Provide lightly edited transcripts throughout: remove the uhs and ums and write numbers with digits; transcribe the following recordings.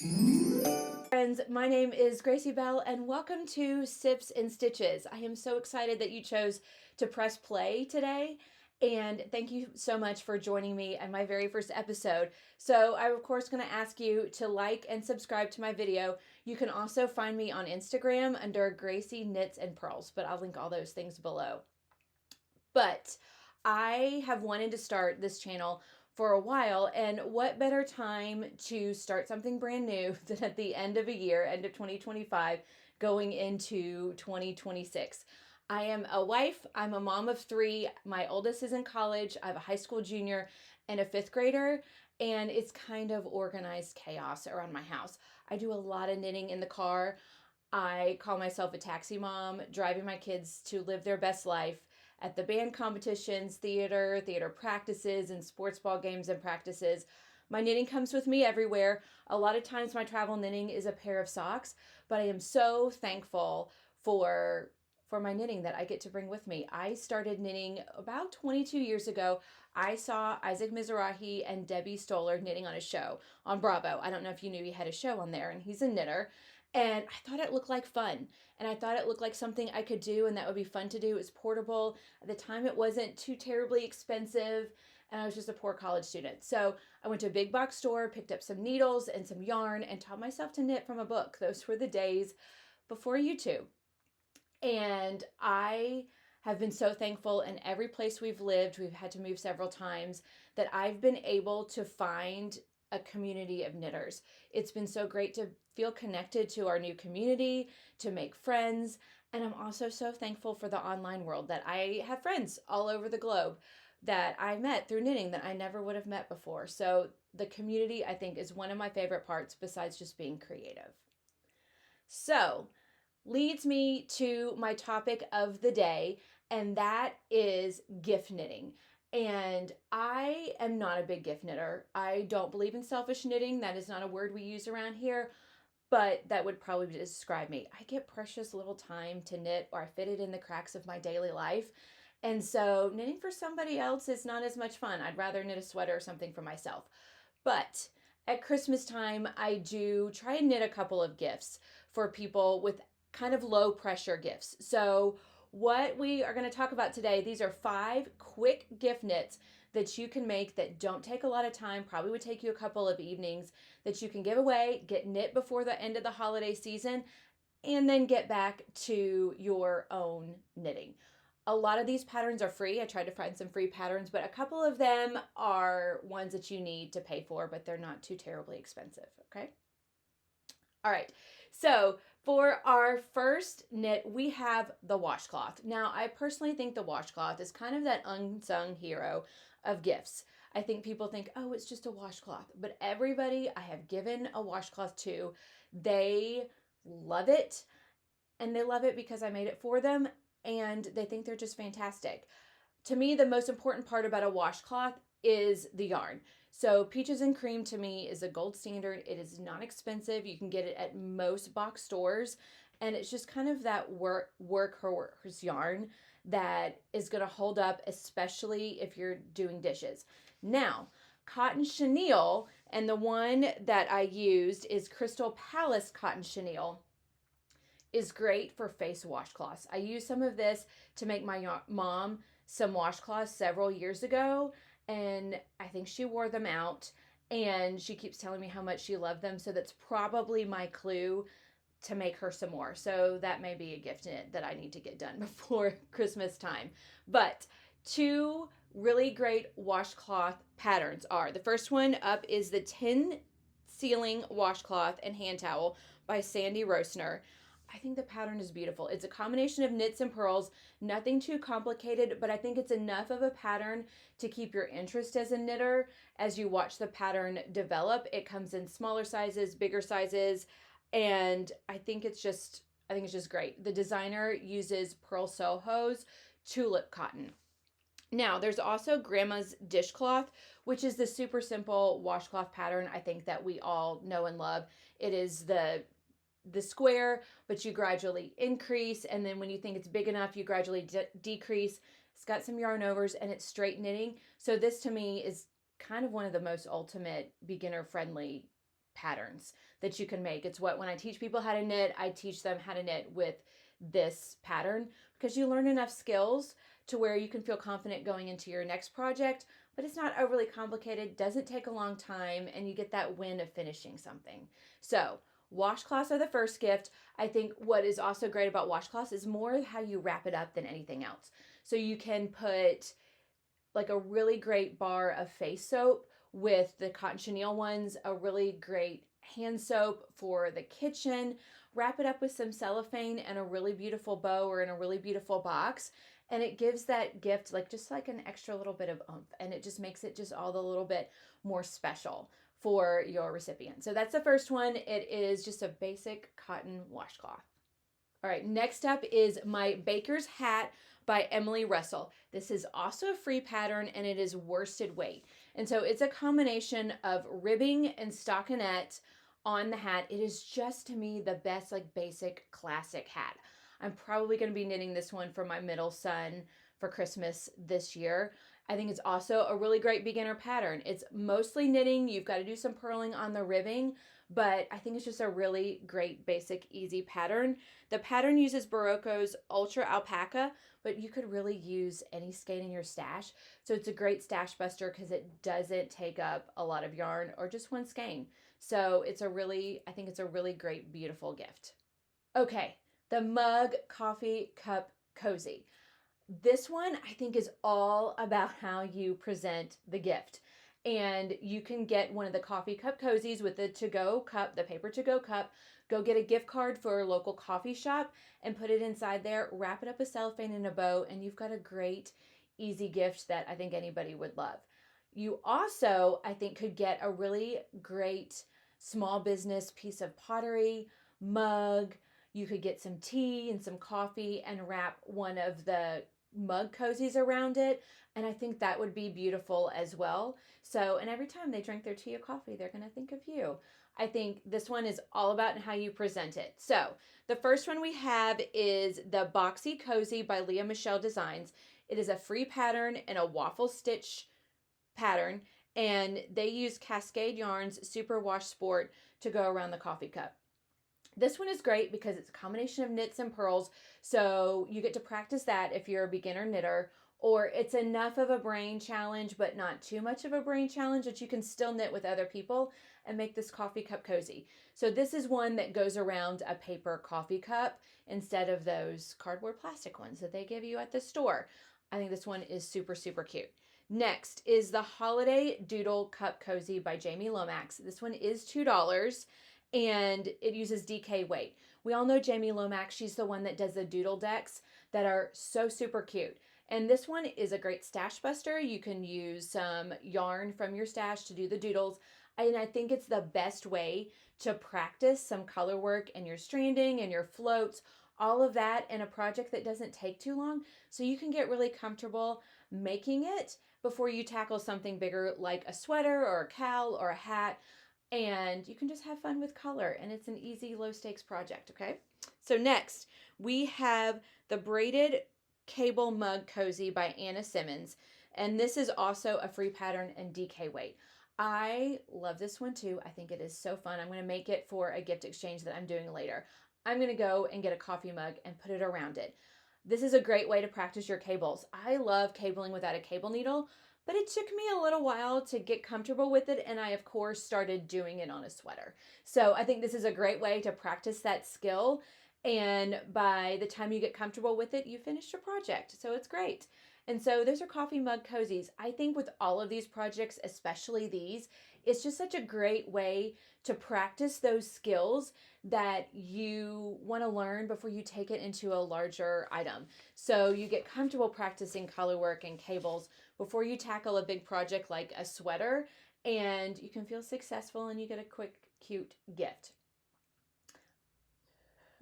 Friends, my name is Gracie Bell and welcome to Sips and Stitches. I am so excited that you chose to press play today, and thank you so much for joining me on my very first episode. So I'm of course going to ask you to like and subscribe to my video. You can also find me on Instagram under Gracie Knits and Pearls, but I'll link all those things below. But I have wanted to start this channel for a while, and what better time to start something brand new than at the end of a year, end of 2025, going into 2026. I am a wife, I'm a mom of three. My oldest is in college, I have a high school junior and a fifth grader, and it's kind of organized chaos around my house. I do a lot of knitting in the car. I call myself a taxi mom, driving my kids to live their best life at the band competitions, theater practices, and sports ball games and practices. My knitting comes with me everywhere. A lot of times my travel knitting is a pair of socks, but I am so thankful for my knitting that I get to bring with me. I started knitting about 22 years ago. I saw Isaac Mizrahi and Debbie Stoller knitting on a show on Bravo. I don't know if you knew he had a show on there, and he's a knitter. And I thought it looked like fun. And I thought it looked like something I could do and that would be fun to do. It was portable. At the time, it wasn't too terribly expensive. And I was just a poor college student. So I went to a big box store, picked up some needles and some yarn, and taught myself to knit from a book. Those were the days before YouTube. And I have been so thankful in every place we've lived, we've had to move several times, that I've been able to find a community of knitters. It's been so great to feel connected to our new community, to make friends, and I'm also so thankful for the online world that I have friends all over the globe that I met through knitting that I never would have met before. So the community, I think, is one of my favorite parts besides just being creative. So, leads me to my topic of the day, and that is gift knitting. And I am not a big gift knitter. I don't believe in selfish knitting. That is not a word we use around here, but that would probably describe me. I get precious little time to knit, or I fit it in the cracks of my daily life. And so knitting for somebody else is not as much fun. I'd rather knit a sweater or something for myself. But at Christmas time, I do try and knit a couple of gifts for people with kind of low pressure gifts. So what we are going to talk about today, these are 5 quick gift knits that you can make that don't take a lot of time, probably would take you a couple of evenings, that you can give away, get knit before the end of the holiday season, and then get back to your own knitting. A lot of these patterns are free. I tried to find some free patterns, but a couple of them are ones that you need to pay for, but they're not too terribly expensive, okay? All right, so for our first knit, we have the washcloth. Now, I personally think the washcloth is kind of that unsung hero of gifts. I think people think, oh, it's just a washcloth. But everybody I have given a washcloth to, they love it. And they love it because I made it for them. And they think they're just fantastic. To me, the most important part about a washcloth is the yarn. So Peaches and Cream to me is a gold standard. It is not expensive. You can get it at most box stores. And it's just kind of that workhorse yarn that is going to hold up, especially if you're doing dishes. Now, cotton chenille, and the one that I used is Crystal Palace cotton chenille, is great for face washcloths. I used some of this to make my mom some washcloths several years ago, and I think she wore them out, and she keeps telling me how much she loved them, so that's probably my clue to make her some more. So that may be a gift knit that I need to get done before Christmas time. But 2 really great washcloth patterns are, the first one up is the Tin Ceiling Washcloth and Hand Towel by Sandy Roessner. I think the pattern is beautiful. It's a combination of knits and purls, nothing too complicated, but I think it's enough of a pattern to keep your interest as a knitter as you watch the pattern develop. It comes in smaller sizes, bigger sizes, and I think it's just great. The designer uses Pearl Soho's tulip cotton. Now, there's also Grandma's Dishcloth, which is the super simple washcloth pattern I think that we all know and love. It is the square, but you gradually increase, and then when you think it's big enough, you gradually decrease. It's got some yarn overs, and it's straight knitting. So this to me is kind of one of the most ultimate beginner friendly patterns that you can make. It's what, when I teach people how to knit, I teach them how to knit with this pattern, because you learn enough skills to where you can feel confident going into your next project, but it's not overly complicated, doesn't take a long time, and you get that win of finishing something. So washcloths are the first gift. I think what is also great about washcloths is more how you wrap it up than anything else. So you can put like a really great bar of face soap with the cotton chenille ones, a really great hand soap for the kitchen, wrap it up with some cellophane and a really beautiful bow or in a really beautiful box. And it gives that gift like just like an extra little bit of oomph, and it just makes it just all the little bit more special for your recipient. So that's the first one. It is just a basic cotton washcloth. All right, next up is my baker's hat by Emily Russell. This is also a free pattern, and it is worsted weight. And so it's a combination of ribbing and stockinette on the hat. It is just, to me, the best like basic classic hat. I'm probably going to be knitting this one for my middle son for Christmas this year. I think it's also a really great beginner pattern. It's mostly knitting. You've got to do some purling on the ribbing, but I think it's just a really great, basic, easy pattern. The pattern uses Barocco's Ultra Alpaca, but you could really use any skein in your stash. So it's a great stash buster because it doesn't take up a lot of yarn or just one skein. So I think it's a really great, beautiful gift. Okay, the mug coffee cup cozy. This one I think is all about how you present the gift. And you can get one of the coffee cup cozies with the to-go cup, the paper to-go cup. Go get a gift card for a local coffee shop and put it inside there. Wrap it up with cellophane in a bow, and you've got a great, easy gift that I think anybody would love. You also, I think, could get a really great small business piece of pottery, mug. You could get some tea and some coffee and wrap one of the mug cozies around it, and I think that would be beautiful as well. So, and every time they drink their tea or coffee, they're going to think of you. I think this one is all about how you present it. So the first one we have is the Boxy Cozy by Leah Michelle Designs. It is a free pattern and a waffle stitch pattern, and they use Cascade Yarns Super Wash Sport to go around the coffee cup. This one is great because it's a combination of knits and purls, so you get to practice that if you're a beginner knitter, or it's enough of a brain challenge but not too much of a brain challenge that you can still knit with other people and make this coffee cup cozy. So this is one that goes around a paper coffee cup instead of those cardboard plastic ones that they give you at the store. I think this one is super, super cute. Next is the Holiday Doodle Cup Cozy by Jamie Lomax. This one is $2. And it uses DK weight. We all know Jamie Lomax. She's the one that does the doodle decks that are so super cute. And this one is a great stash buster. You can use some yarn from your stash to do the doodles. And I think it's the best way to practice some color work and your stranding and your floats, all of that in a project that doesn't take too long. So you can get really comfortable making it before you tackle something bigger like a sweater or a cowl or a hat. And you can just have fun with color, and it's an easy, low-stakes project, okay? So next, we have the Braided Cable Mug Cozy by Anna Simmons, and this is also a free pattern and DK weight. I love this one too. I think it is so fun. I'm going to make it for a gift exchange that I'm doing later. I'm going to go and get a coffee mug and put it around it. This is a great way to practice your cables. I love cabling without a cable needle, but it took me a little while to get comfortable with it, and I, of course, started doing it on a sweater. So I think this is a great way to practice that skill, and by the time you get comfortable with it, you finish your project. So it's great. And so those are coffee mug cozies. I think with all of these projects, especially these, it's just such a great way to practice those skills that you want to learn before you take it into a larger item. So you get comfortable practicing color work and cables before you tackle a big project like a sweater, and you can feel successful and you get a quick, cute gift.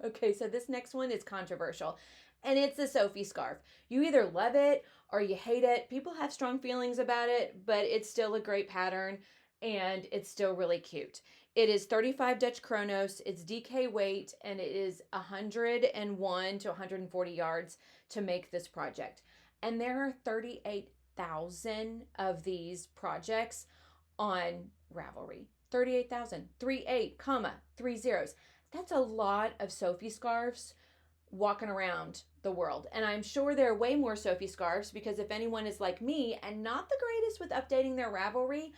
Okay, so this next one is controversial, and it's the Sophie Scarf. You either love it or you hate it. People have strong feelings about it, but it's still a great pattern, and it's still really cute. It is 35 Dutch Chronos, it's DK weight, and it is 101 to 140 yards to make this project. And there are 38,000 of these projects on Ravelry. 38,000, 38, comma, 3 zeros. That's a lot of Sophie scarves walking around the world. And I'm sure there are way more Sophie scarves, because if anyone is like me and not the greatest with updating their Ravelry,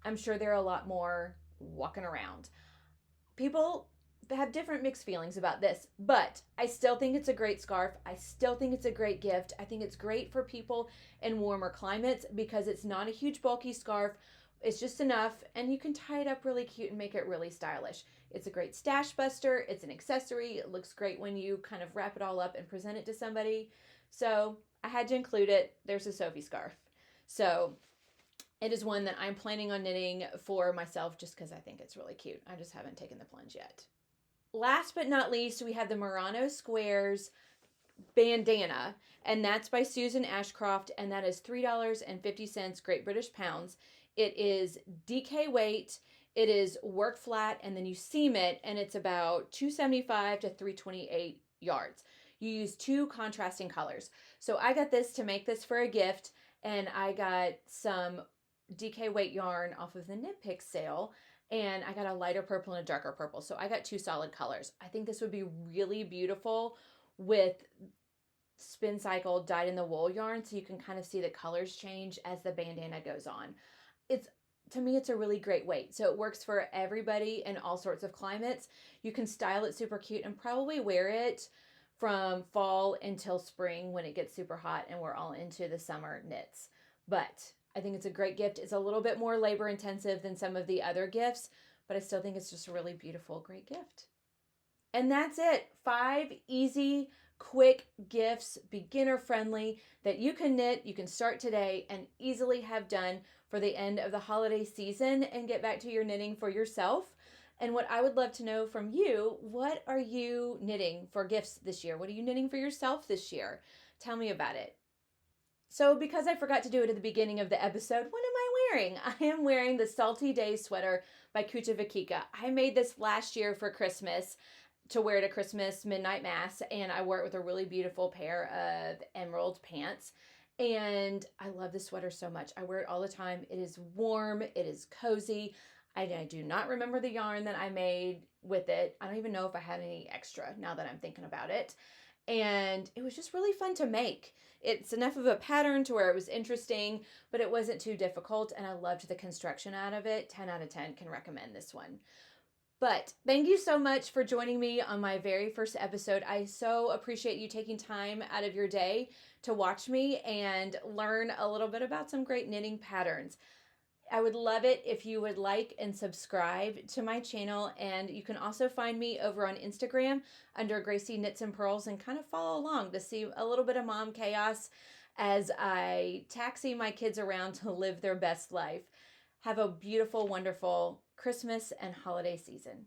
I'm sure there are a lot more walking around. People have different mixed feelings about this, but I still think it's a great scarf. I still think it's a great gift. I think it's great for people in warmer climates because it's not a huge bulky scarf. It's just enough, and you can tie it up really cute and make it really stylish. It's a great stash buster. It's an accessory. It looks great when you kind of wrap it all up and present it to somebody. So I had to include it. There's a Sophie scarf. So it is one that I'm planning on knitting for myself just because I think it's really cute. I just haven't taken the plunge yet. Last but not least, we have the Murano Squares bandana, and that's by Susan Ashcroft, and that is $3.50 Great British pounds. It is DK weight, it is work flat, and then you seam it, and it's about 275 to 328 yards. You use 2 contrasting colors. So I got this to make this for a gift, and I got some DK weight yarn off of the Knit Picks sale, and I got a lighter purple and a darker purple. So I got 2 solid colors. I think this would be really beautiful with spin cycle dyed in the wool yarn, so you can kind of see the colors change as the bandana goes on. To me, it's a really great weight. So it works for everybody in all sorts of climates. You can style it super cute and probably wear it from fall until spring when it gets super hot and we're all into the summer knits. But I think it's a great gift. It's a little bit more labor intensive than some of the other gifts, but I still think it's just a really beautiful, great gift. And that's it. 5 easy, quick gifts, beginner friendly, that you can knit, you can start today and easily have done for the end of the holiday season and get back to your knitting for yourself. And what I would love to know from you, what are you knitting for gifts this year? What are you knitting for yourself this year? Tell me about it. So because I forgot to do it at the beginning of the episode, what am I wearing? I am wearing the Salty Days sweater by Kucha Vakika. I made this last year for Christmas to wear to Christmas midnight mass, and I wore it with a really beautiful pair of emerald pants. And I love this sweater so much. I wear it all the time. It is warm. It is cozy. I do not remember the yarn that I made with it. I don't even know if I had any extra now that I'm thinking about it. And it was just really fun to make. It's enough of a pattern to where it was interesting, but it wasn't too difficult, and I loved the construction out of it. 10 out of 10, can recommend this one. But thank you so much for joining me on my very first episode. I so appreciate you taking time out of your day to watch me and learn a little bit about some great knitting patterns. I would love it if you would like and subscribe to my channel, and you can also find me over on Instagram under Gracie Knits and Pearls and kind of follow along to see a little bit of mom chaos as I taxi my kids around to live their best life. Have a beautiful, wonderful Christmas and holiday season.